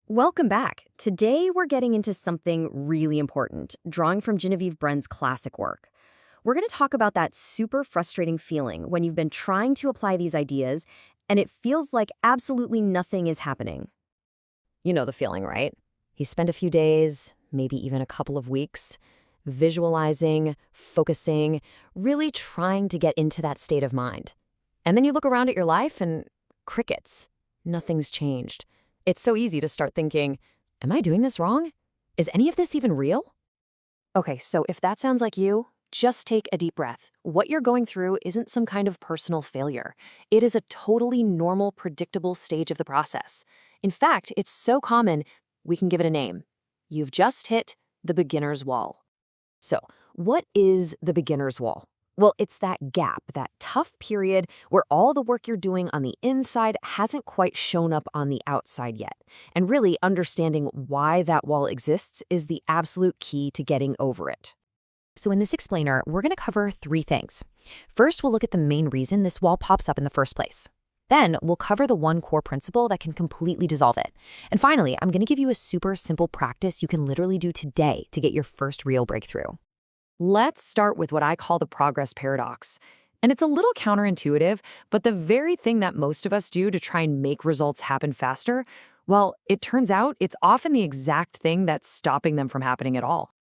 Welcome back. Today we're getting into something really important, drawing from Genevieve Brenn's classic work. We're going to talk about that super frustrating feeling when you've been trying to apply these ideas and it feels like absolutely nothing is happening. You know the feeling, right? You spend a few days, maybe even a couple of weeks, visualizing, focusing, really trying to get into that state of mind. And then you look around at your life and crickets. Nothing's changed. It's so easy to start thinking, am I doing this wrong? Is any of this even real? Okay, so if that sounds like you, just take a deep breath. What you're going through isn't some kind of personal failure. It is a totally normal, predictable stage of the process. In fact, it's so common, we can give it a name. You've just hit the beginner's wall. So, what is the beginner's wall? Well, it's that gap, that tough period where all the work you're doing on the inside hasn't quite shown up on the outside yet. And really understanding why that wall exists is the absolute key to getting over it. So in this explainer, we're going to cover three things. First, we'll look at the main reason this wall pops up in the first place. Then, we'll cover the one core principle that can completely dissolve it. And finally, I'm going to give you a super simple practice you can literally do today to get your first real breakthrough. Let's start with what I call the progress paradox. And it's a little counterintuitive, but the very thing that most of us do to try and make results happen faster, well, it turns out it's often the exact thing that's stopping them from happening at all.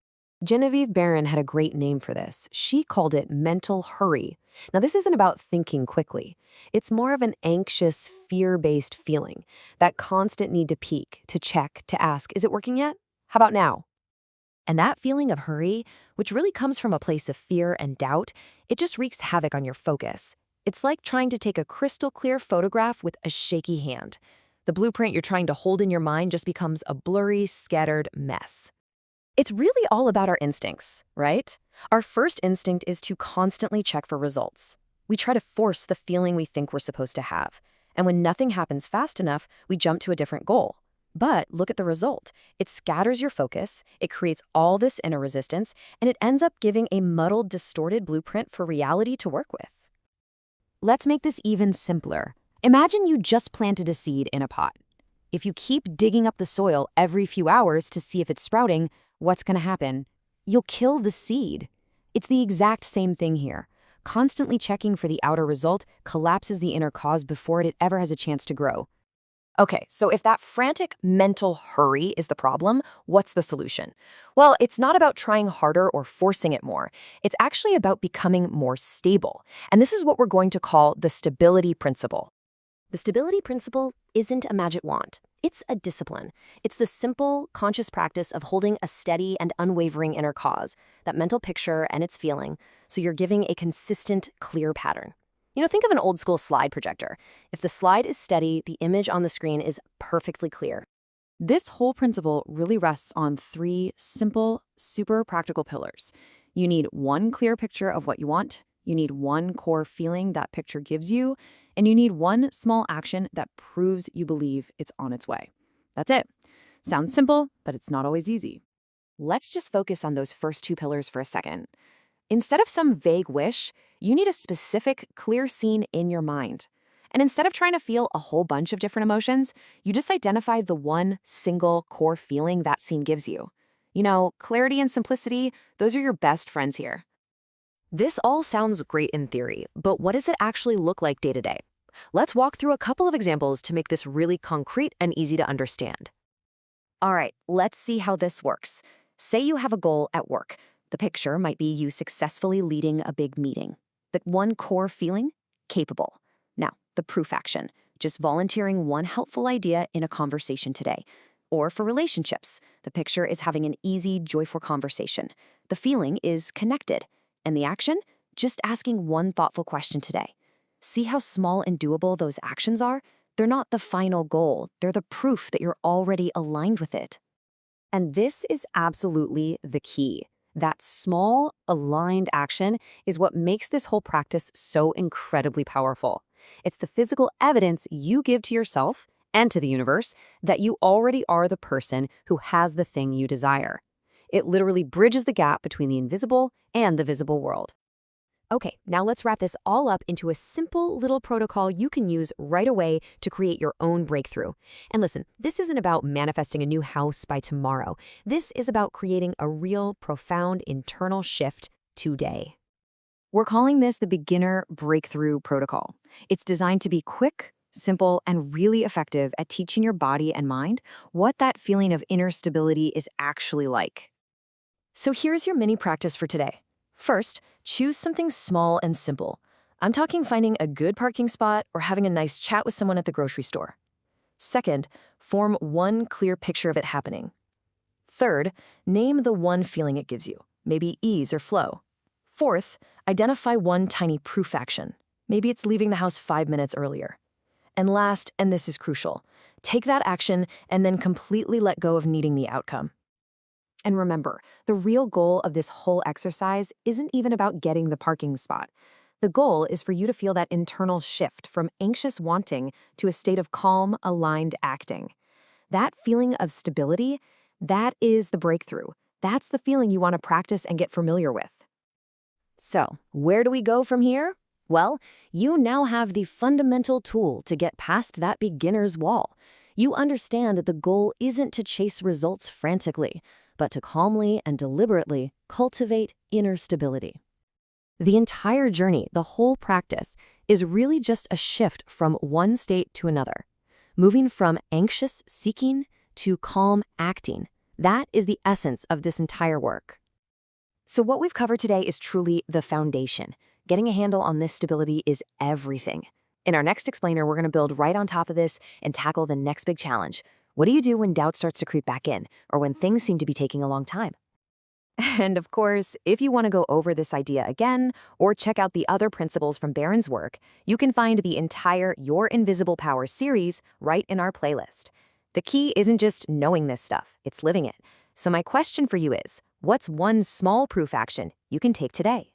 Genevieve Brenn had a great name for this. She called it mental hurry. Now, this isn't about thinking quickly. It's more of an anxious, fear-based feeling, that constant need to peek, to check, to ask, is it working yet? How about now? And that feeling of hurry, which really comes from a place of fear and doubt, it just wreaks havoc on your focus. It's like trying to take a crystal clear photograph with a shaky hand. The blueprint you're trying to hold in your mind just becomes a blurry, scattered mess. It's really all about our instincts, right? Our first instinct is to constantly check for results. We try to force the feeling we think we're supposed to have. And when nothing happens fast enough, we jump to a different goal. But look at the result. It scatters your focus, it creates all this inner resistance, and it ends up giving a muddled, distorted blueprint for reality to work with. Let's make this even simpler. Imagine you just planted a seed in a pot. If you keep digging up the soil every few hours to see if it's sprouting, what's going to happen? You'll kill the seed. It's the exact same thing here. Constantly checking for the outer result collapses the inner cause before it ever has a chance to grow. Okay, so if that frantic mental hurry is the problem, what's the solution? Well, it's not about trying harder or forcing it more. It's actually about becoming more stable. And this is what we're going to call the stability principle. The stability principle isn't a magic wand. It's a discipline. It's the simple, conscious practice of holding a steady and unwavering inner cause, that mental picture and its feeling, so you're giving a consistent, clear pattern. Think of an old school slide projector. If the slide is steady, the image on the screen is perfectly clear. This whole principle really rests on three simple, super practical pillars. You need one clear picture of what you want, you need one core feeling that picture gives you, and you need one small action that proves you believe it's on its way. That's it. Sounds simple, but it's not always easy. Let's just focus on those first two pillars for a second. Instead of some vague wish, you need a specific, clear scene in your mind. And instead of trying to feel a whole bunch of different emotions, you just identify the one single core feeling that scene gives you. Clarity and simplicity, those are your best friends here. This all sounds great in theory, but what does it actually look like day to day? Let's walk through a couple of examples to make this really concrete and easy to understand. All right, let's see how this works. Say you have a goal at work. The picture might be you successfully leading a big meeting. That one core feeling? Capable. Now, the proof action. Just volunteering one helpful idea in a conversation today. Or for relationships, the picture is having an easy, joyful conversation. The feeling is connected. And the action? Just asking one thoughtful question today. See how small and doable those actions are? They're not the final goal. They're the proof that you're already aligned with it. And this is absolutely the key. That small, aligned action is what makes this whole practice so incredibly powerful. It's the physical evidence you give to yourself and to the universe that you already are the person who has the thing you desire. It literally bridges the gap between the invisible and the visible world. Okay, now let's wrap this all up into a simple little protocol you can use right away to create your own breakthrough. And listen, this isn't about manifesting a new house by tomorrow. This is about creating a real, profound internal shift today. We're calling this the Beginner Breakthrough Protocol. It's designed to be quick, simple, and really effective at teaching your body and mind what that feeling of inner stability is actually like. So here's your mini practice for today. First, choose something small and simple. I'm talking finding a good parking spot or having a nice chat with someone at the grocery store. Second, form one clear picture of it happening. Third, name the one feeling it gives you, maybe ease or flow. Fourth, identify one tiny proof action. Maybe it's leaving the house 5 minutes earlier. And last, and this is crucial, take that action and then completely let go of needing the outcome. And remember, the real goal of this whole exercise isn't even about getting the parking spot. The goal is for you to feel that internal shift from anxious wanting to a state of calm, aligned acting. That feeling of stability, that is the breakthrough. That's the feeling you want to practice and get familiar with. So, where do we go from here? Well, you now have the fundamental tool to get past that beginner's wall. You understand that the goal isn't to chase results frantically, but to calmly and deliberately cultivate inner stability. The entire journey, the whole practice, is really just a shift from one state to another, moving from anxious seeking to calm acting. That is the essence of this entire work. So what we've covered today is truly the foundation. Getting a handle on this stability is everything. In our next explainer, we're going to build right on top of this and tackle the next big challenge. What do you do when doubt starts to creep back in, or when things seem to be taking a long time? And of course, if you want to go over this idea again, or check out the other principles from Barron's work, you can find the entire Your Invisible Power series right in our playlist. The key isn't just knowing this stuff, it's living it. So my question for you is, what's one small proof action you can take today?